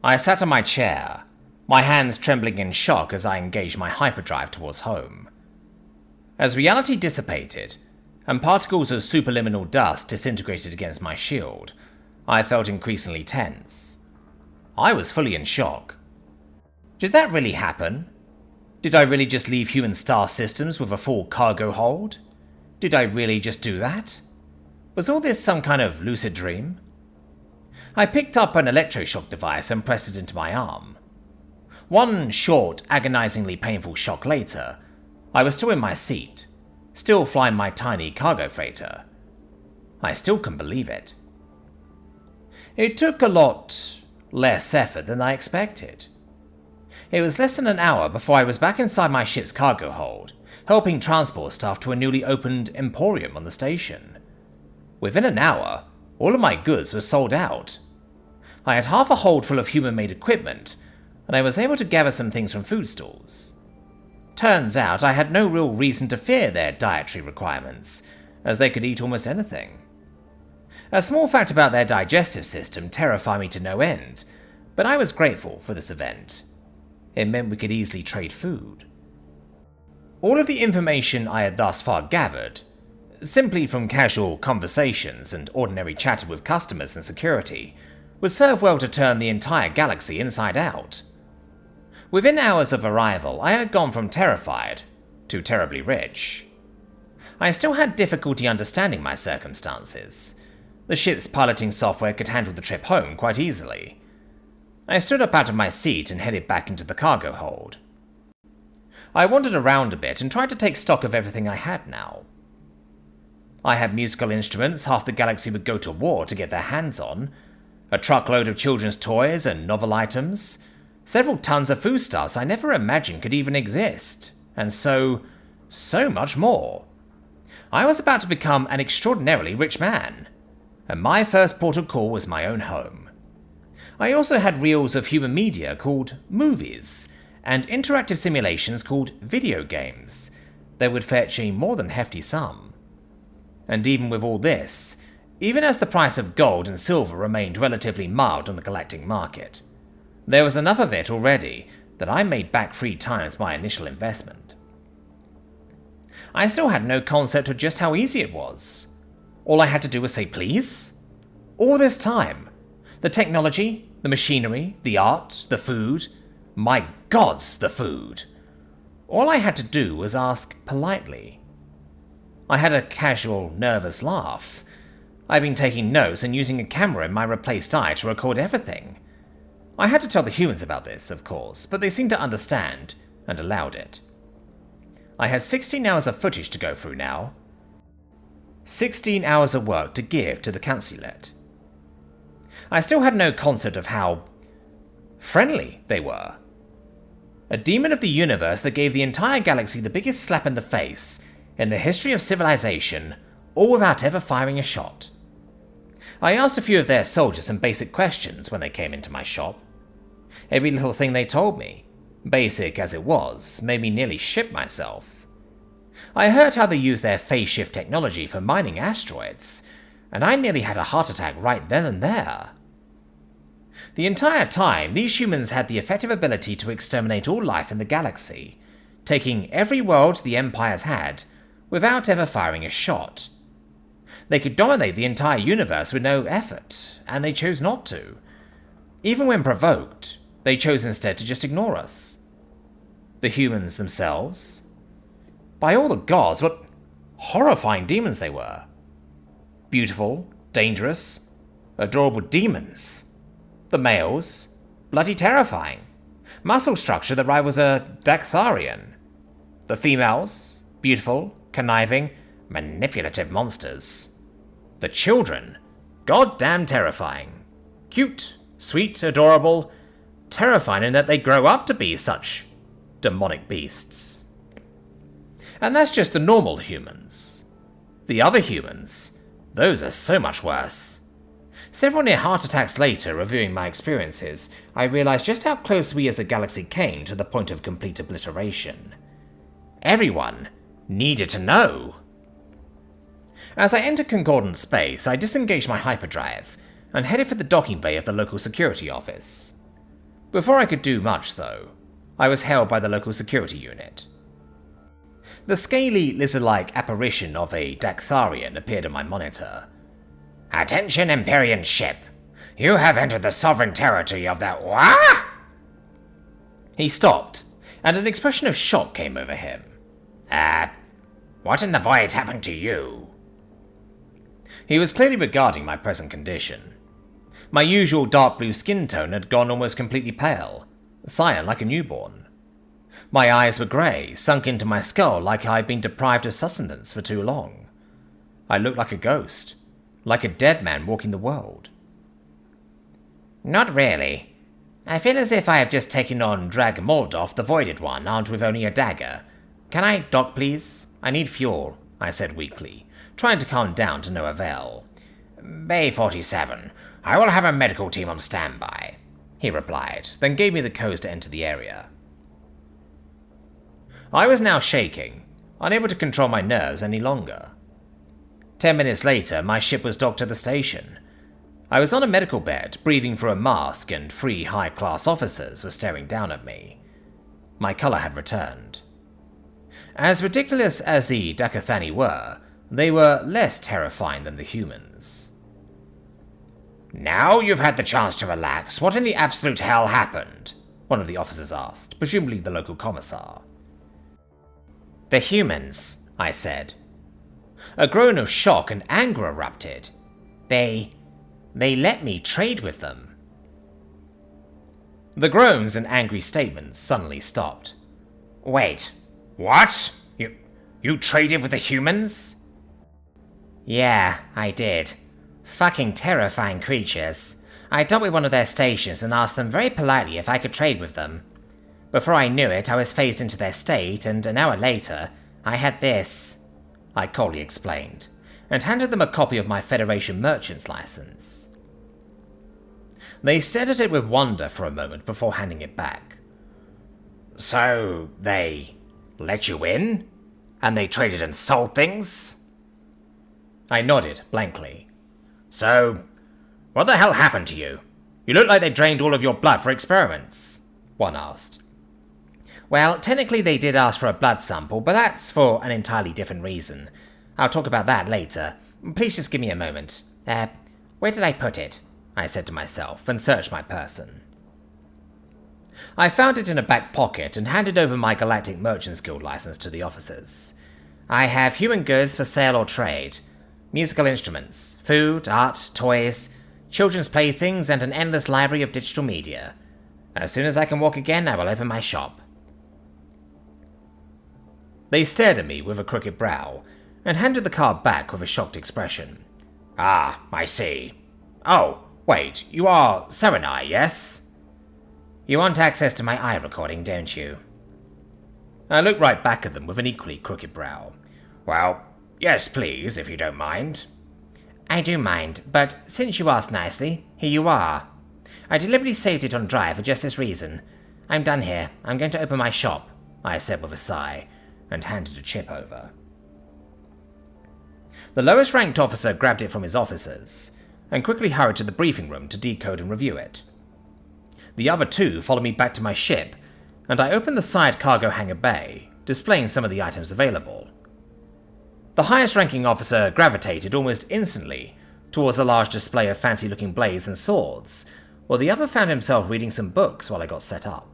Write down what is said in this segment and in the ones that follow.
I sat on my chair, my hands trembling in shock as I engaged my hyperdrive towards home. As reality dissipated, and particles of superliminal dust disintegrated against my shield, I felt increasingly tense. I was fully in shock. Did that really happen? Did I really just leave human star systems with a full cargo hold? Did I really just do that? Was all this some kind of lucid dream? I picked up an electroshock device and pressed it into my arm. One short, agonizingly painful shock later, I was still in my seat, still flying my tiny cargo freighter. I still couldn't believe it. It took a lot less effort than I expected. It was less than an hour before I was back inside my ship's cargo hold, helping transport staff to a newly opened emporium on the station. Within an hour, all of my goods were sold out. I had half a hold full of human-made equipment, and I was able to gather some things from food stalls. Turns out I had no real reason to fear their dietary requirements, as they could eat almost anything. A small fact about their digestive system terrified me to no end, but I was grateful for this event. It meant we could easily trade food. All of the information I had thus far gathered, simply from casual conversations and ordinary chatter with customers and security, would serve well to turn the entire galaxy inside out. Within hours of arrival, I had gone from terrified to terribly rich. I still had difficulty understanding my circumstances. The ship's piloting software could handle the trip home quite easily. I stood up out of my seat and headed back into the cargo hold. I wandered around a bit and tried to take stock of everything I had now. I had musical instruments half the galaxy would go to war to get their hands on, a truckload of children's toys and novel items, several tons of foodstuffs I never imagined could even exist, and so much more. I was about to become an extraordinarily rich man, and my first port of call was my own home. I also had reels of human media called movies, and interactive simulations called video games that would fetch a more than hefty sum. And even with all this, even as the price of gold and silver remained relatively mild on the galactic market, there was enough of it already that I made back 3 times my initial investment. I still had no concept of just how easy it was. All I had to do was say please. All this time, the technology, the machinery, the art, the food, my gods, the food. All I had to do was ask politely. I had a casual, nervous laugh. I'd been taking notes and using a camera in my replaced eye to record everything. I had to tell the humans about this, of course, but they seemed to understand and allowed it. I had 16 hours of footage to go through now. 16 hours of work to give to the Cancelet. I still had no concept of how friendly they were. A demon of the universe that gave the entire galaxy the biggest slap in the face in the history of civilization, all without ever firing a shot. I asked a few of their soldiers some basic questions when they came into my shop. Every little thing they told me, basic as it was, made me nearly shit myself. I heard how they use their phase shift technology for mining asteroids, and I nearly had a heart attack right then and there. The entire time, these humans had the effective ability to exterminate all life in the galaxy, taking every world the empires had, without ever firing a shot. They could dominate the entire universe with no effort, and they chose not to. Even when provoked, they chose instead to just ignore us. The humans themselves? By all the gods, what horrifying demons they were. Beautiful, dangerous, adorable demons. The males, bloody terrifying. Muscle structure that rivals a Dactharian. The females, beautiful, conniving, manipulative monsters. The children, goddamn terrifying. Cute, sweet, adorable, terrifying in that they grow up to be such demonic beasts. And that's just the normal humans. The other humans, those are so much worse. Several near heart attacks later, reviewing my experiences, I realized just how close we as a galaxy came to the point of complete obliteration. Everyone needed to know. As I entered Concordant space, I disengaged my hyperdrive and headed for the docking bay of the local security office. Before I could do much, though, I was held by the local security unit. The scaly, lizard-like apparition of a Daktharian appeared on my monitor. "Attention, Empyrean ship! You have entered the sovereign territory of the What?" He stopped, and an expression of shock came over him. What in the void happened to you?" He was clearly regarding my present condition. My usual dark blue skin tone had gone almost completely pale, cyan like a newborn. My eyes were grey, sunk into my skull like I had been deprived of sustenance for too long. I looked like a ghost, like a dead man walking the world. "Not really. I feel as if I have just taken on Drag Moldoff, the Voided One, armed with only a dagger. Can I dock, please? I need fuel," I said weakly, trying to calm down to no avail. "Bay 47. I will have a medical team on standby," he replied, then gave me the codes to enter the area. I was now shaking, unable to control my nerves any longer. 10 minutes later, my ship was docked at the station. I was on a medical bed, breathing through a mask, and 3 high-class officers were staring down at me. My colour had returned. As ridiculous as the Dakathani were, they were less terrifying than the humans. "Now you've had the chance to relax, what in the absolute hell happened?" one of the officers asked, presumably the local commissar. "The humans," I said. A groan of shock and anger erupted. They let me trade with them." The groans and angry statements suddenly stopped. "Wait, what? You traded with the humans?" "Yeah, I did. Fucking terrifying creatures. I docked with one of their stations and asked them very politely if I could trade with them. Before I knew it, I was phased into their state, and an hour later, I had this," I coldly explained, and handed them a copy of my Federation merchant's license. They stared at it with wonder for a moment before handing it back. "So, they let you in? And they traded and sold things?" I nodded blankly. "So, what the hell happened to you? You look like they drained all of your blood for experiments," one asked. "Well, technically they did ask for a blood sample, but that's for an entirely different reason. I'll talk about that later. Please just give me a moment. Where did I put it?" I said to myself, and searched my person. I found it in a back pocket and handed over my Galactic Merchants Guild license to the officers. "I have human goods for sale or trade, musical instruments, food, art, toys, children's playthings, and an endless library of digital media. As soon as I can walk again, I will open my shop." They stared at me with a crooked brow, and handed the card back with a shocked expression. "Ah, I see. Oh, wait, you are Serenai, yes? You want access to my eye recording, don't you?" I looked right back at them with an equally crooked brow. "Well, yes please, if you don't mind." "I do mind, but since you asked nicely, here you are. I deliberately saved it on drive for just this reason. I'm done here. I'm going to open my shop," I said with a sigh, and handed a chip over. The lowest ranked officer grabbed it from his officers, and quickly hurried to the briefing room to decode and review it. The other 2 followed me back to my ship, and I opened the side cargo hangar bay, displaying some of the items available. The highest ranking officer gravitated almost instantly towards a large display of fancy-looking blades and swords, while the other found himself reading some books while I got set up.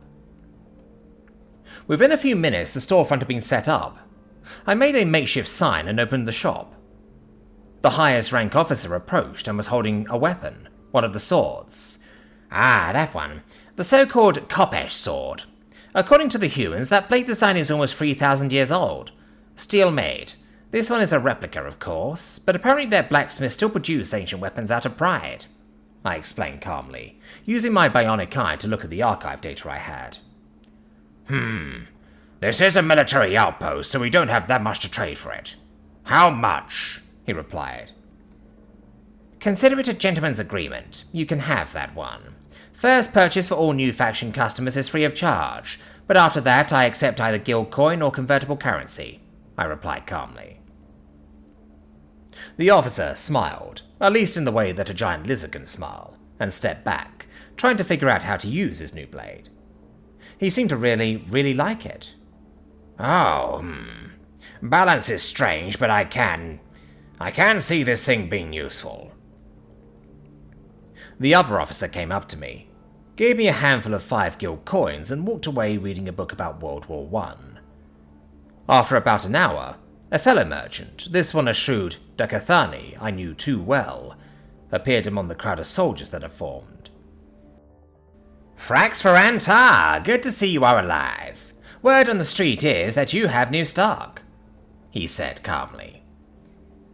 Within a few minutes, the storefront had been set up. I made a makeshift sign and opened the shop. The highest rank officer approached and was holding a weapon, one of the swords. "Ah, that one. The so-called Kopesh sword. According to the humans, that blade design is almost 3,000 years old. Steel made. This one is a replica, of course, but apparently their blacksmiths still produce ancient weapons out of pride," I explained calmly, using my bionic eye to look at the archive data I had. This is a military outpost, so we don't have that much to trade for it. How much?" he replied. "Consider it a gentleman's agreement. You can have that one. First purchase for all new faction customers is free of charge, but after that I accept either guild coin or convertible currency," I replied calmly. The officer smiled, at least in the way that a giant lizard can smile, and stepped back, trying to figure out how to use his new blade. He seemed to really like it. "Oh, balance is strange, but I can see this thing being useful." The other officer came up to me, gave me a handful of 5 guild coins, and walked away reading a book about World War I. After about an hour, a fellow merchant, this one a shrewd Dakathani I knew too well, appeared among the crowd of soldiers that had formed. "Frax for Antar, good to see you are alive. Word on the street is that you have new stock," he said calmly.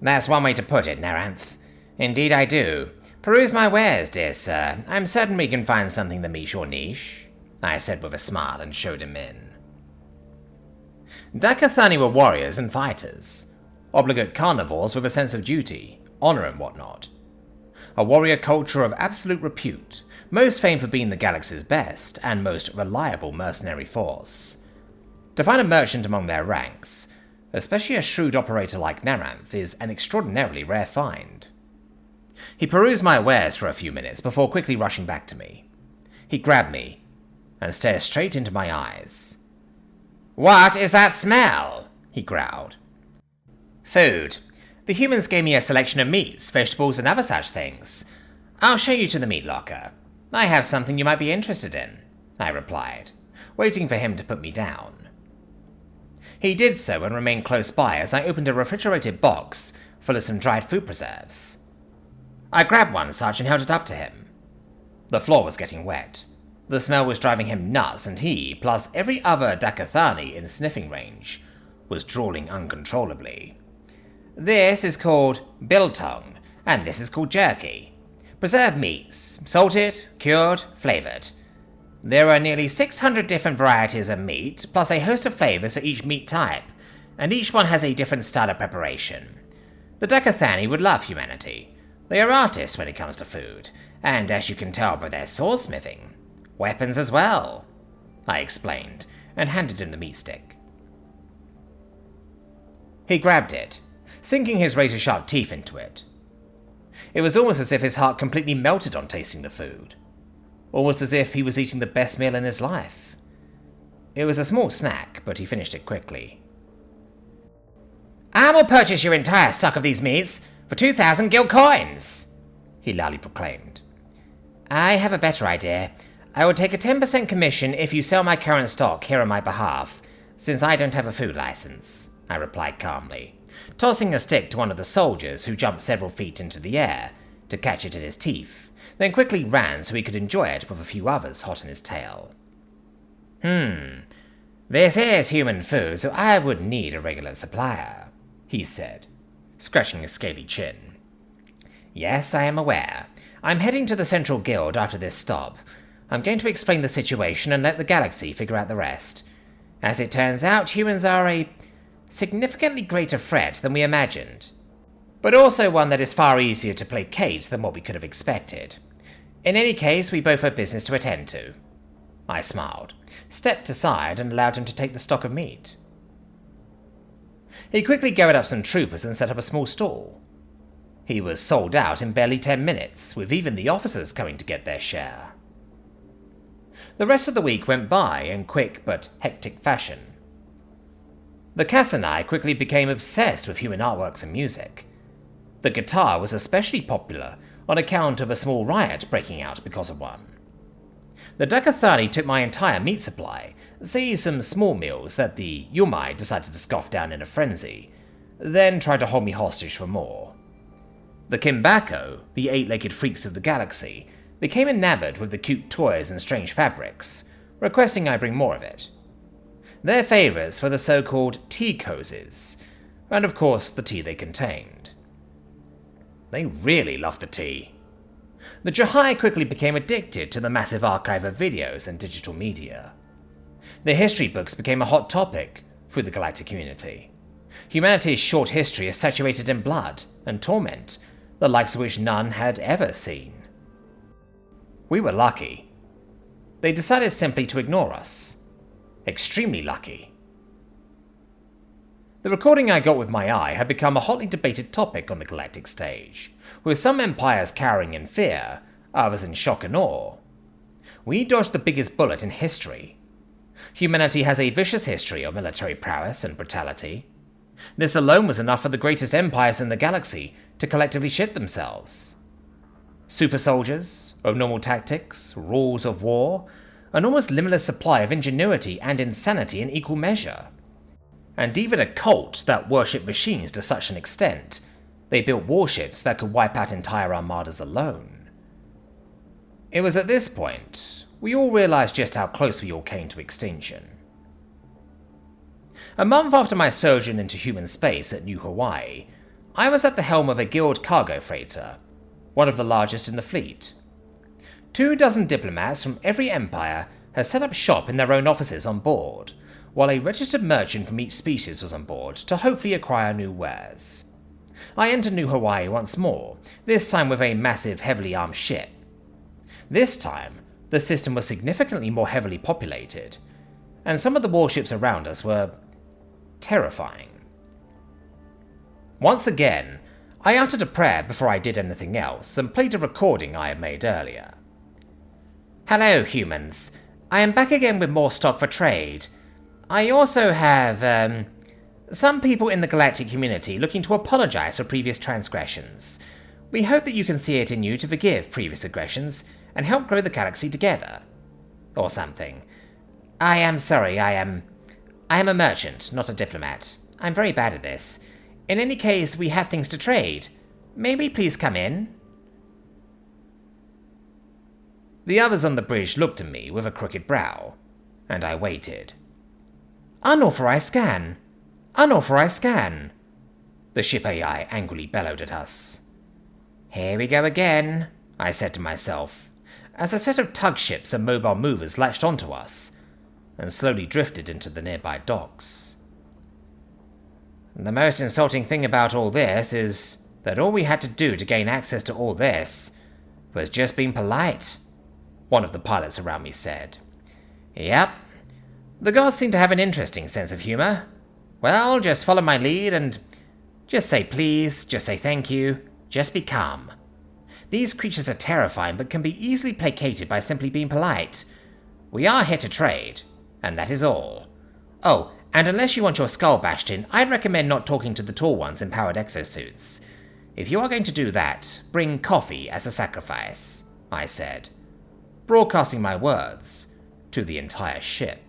"That's one way to put it, Naranth. Indeed I do. Peruse my wares, dear sir. I'm certain we can find something that meets your niche," I said with a smile and showed him in. Dakathani were warriors and fighters, obligate carnivores with a sense of duty, honor and whatnot. A warrior culture of absolute repute, most famed for being the galaxy's best and most reliable mercenary force. To find a merchant among their ranks, especially a shrewd operator like Naranth, is an extraordinarily rare find. He perused my wares for a few minutes before quickly rushing back to me. He grabbed me and stared straight into my eyes. "What is that smell?" he growled. "Food. The humans gave me a selection of meats, vegetables, and other such things. I'll show you to the meat locker. I have something you might be interested in," I replied, waiting for him to put me down. He did so and remained close by as I opened a refrigerated box full of some dried food preserves. I grabbed one such and held it up to him. The floor was getting wet. The smell was driving him nuts, and he, plus every other Dakathani in sniffing range, was drooling uncontrollably. "This is called biltong, and this is called jerky. Preserved meats, salted, cured, flavored. There are nearly 600 different varieties of meat, plus a host of flavors for each meat type, and each one has a different style of preparation. The Dakathani would love humanity. They are artists when it comes to food, and as you can tell by their swordsmithing, weapons as well," I explained, and handed him the meat stick. He grabbed it, sinking his razor-sharp teeth into it. It was almost as if his heart completely melted on tasting the food, almost as if he was eating the best meal in his life. It was a small snack, but he finished it quickly. "I will purchase your entire stock of these meats for 2,000 guild coins," he loudly proclaimed. "I have a better idea. I will take a 10% commission if you sell my current stock here on my behalf, since I don't have a food license," I replied calmly, tossing a stick to one of the soldiers who jumped several feet into the air to catch it in his teeth, then quickly ran so he could enjoy it with a few others hot on his tail. This is human food, so I would need a regular supplier," he said, scratching his scaly chin. "Yes, I am aware. I'm heading to the Central Guild after this stop. I'm going to explain the situation and let the galaxy figure out the rest. As it turns out, humans are a significantly greater threat than we imagined, but also one that is far easier to placate than what we could have expected. In any case, we both have business to attend to." I smiled, stepped aside, and allowed him to take the stock of meat. He quickly gathered up some troopers and set up a small stall. He was sold out in barely 10 minutes, with even the officers coming to get their share. The rest of the week went by in quick but hectic fashion. The Kassanai quickly became obsessed with human artworks and music. The guitar was especially popular on account of a small riot breaking out because of one. The Dakathani took my entire meat supply, save some small meals that the Yumai decided to scoff down in a frenzy, then tried to hold me hostage for more. The Kimbako, the 8-legged freaks of the galaxy, became enamored with the cute toys and strange fabrics, requesting I bring more of it. Their favorites were the so-called tea cozies, and of course the tea they contained. They really loved the tea. The Jahai quickly became addicted to the massive archive of videos and digital media. The history books became a hot topic through the galactic community. Humanity's short history is saturated in blood and torment, the likes of which none had ever seen. We were lucky. They decided simply to ignore us. Extremely lucky. The recording I got with my eye had become a hotly debated topic on the galactic stage, with some empires cowering in fear, I was in shock and awe. We dodged the biggest bullet in history. Humanity has a vicious history of military prowess and brutality. This alone was enough for the greatest empires in the galaxy to collectively shit themselves. Super soldiers, abnormal tactics, rules of war, an almost limitless supply of ingenuity and insanity in equal measure. And even a cult that worshipped machines to such an extent, they built warships that could wipe out entire armadas alone. It was at this point we all realized just how close we all came to extinction. A month after my sojourn into human space at New Hawaii, I was at the helm of a guild cargo freighter, one of the largest in the fleet. 24 diplomats from every empire had set up shop in their own offices on board, while a registered merchant from each species was on board to hopefully acquire new wares. I entered New Hawaii once more, this time with a massive, heavily armed ship. This time, the system was significantly more heavily populated, and some of the warships around us were terrifying. Once again, I uttered a prayer before I did anything else and played a recording I had made earlier. Hello, humans. I am back again with more stock for trade. I also have, some people in the galactic community looking to apologize for previous transgressions. We hope that you can see it in you to forgive previous aggressions and help grow the galaxy together. Or something. I am sorry, I am a merchant, not a diplomat. I'm very bad at this. In any case, we have things to trade. May we please come in? The others on the bridge looked at me with a crooked brow, and I waited. Unauthorized scan! Unauthorized scan! The ship AI angrily bellowed at us. Here we go again, I said to myself, as a set of tug ships and mobile movers latched onto us, and slowly drifted into the nearby docks. The most insulting thing about all this is that all we had to do to gain access to all this was just being polite, one of the pilots around me said. Yep, the gods seem to have an interesting sense of humor. Well, just follow my lead and just say please, just say thank you, just be calm. These creatures are terrifying but can be easily placated by simply being polite. We are here to trade, and that is all. Oh, and unless you want your skull bashed in, I'd recommend not talking to the tall ones in powered exosuits. If you are going to do that, bring coffee as a sacrifice, I said, broadcasting my words to the entire ship.